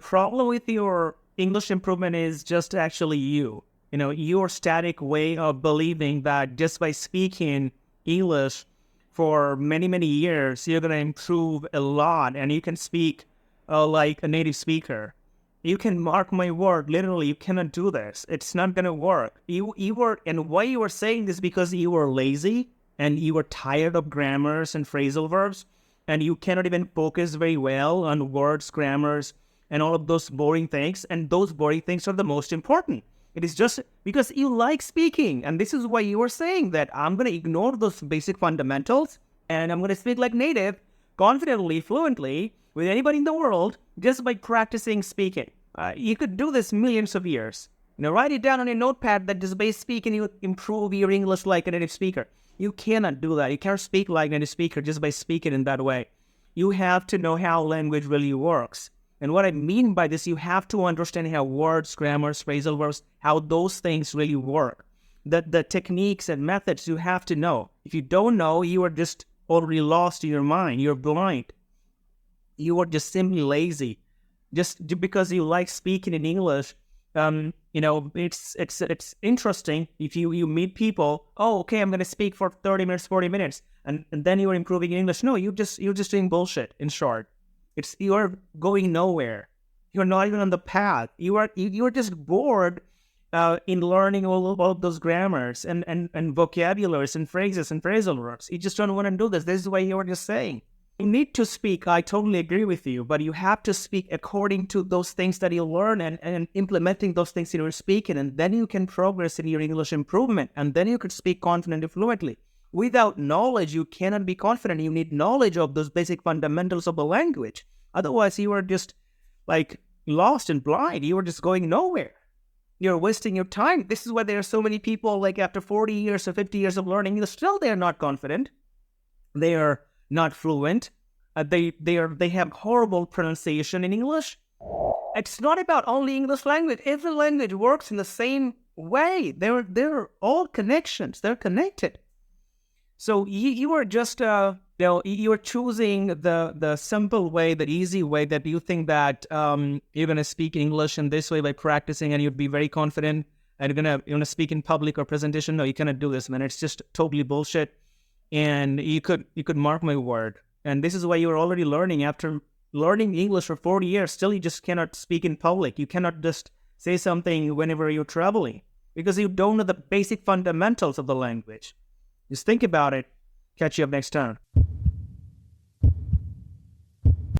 problem with your English improvement is just actually you. Your static way of believing that just by speaking English for many, many years, you're going to improve a lot and you can speak like a native speaker. You can mark my word, literally, you cannot do this. It's not going to work. And why you were saying this? Because you were lazy and you were tired of grammars and phrasal verbs, and you cannot even focus very well on words, grammars, and all of those boring things. And those boring things are the most important. It is just because you like speaking. And this is why you were saying that I'm going to ignore those basic fundamentals and I'm going to speak like native, confidently, fluently, with anybody in the world, just by practicing speaking. You could do this millions of years. Write it down on a notepad that just by speaking, you improve your English like a native speaker. You cannot do that. You can't speak like a native speaker just by speaking in that way. You have to know how language really works. And what I mean by this, you have to understand how words, grammars, phrasal verbs, how those things really work. The techniques and methods you have to know. If you don't know, you are just already lost in your mind. You're blind. You are just simply lazy. Just because you like speaking in English, it's interesting if you meet people. Oh, okay, I'm going to speak for 30 minutes, 40 minutes, and then you are improving in English. No, you're just doing bullshit. In short, you are going nowhere. You're not even on the path. You are just bored in learning all of those grammars and vocabularies and phrases and phrasal verbs. You just don't want to do this. This is why you were just saying. You need to speak, I totally agree with you, but you have to speak according to those things that you learn and implementing those things in your speaking, and then you can progress in your English improvement, and then you could speak confidently, fluently. Without knowledge, you cannot be confident. You need knowledge of those basic fundamentals of the language. Otherwise, you are just like lost and blind. You are just going nowhere. You're wasting your time. This is why there are so many people, like after 40 years or 50 years of learning, still they are not confident. They are not fluent. They have horrible pronunciation in English. It's not about only English language. Every language works in the same way. They're all connections. They're connected. So you are just you are choosing the simple way, the easy way that you think that you're gonna speak English in this way by practicing, and you'd be very confident and you're gonna speak in public or presentation. No, you cannot do this, man. It's just totally bullshit. And you could mark my word. And this is why you're already learning. After learning English for 40 years, still you just cannot speak in public. You cannot just say something whenever you're traveling because you don't know the basic fundamentals of the language. Just think about it. Catch you up next time.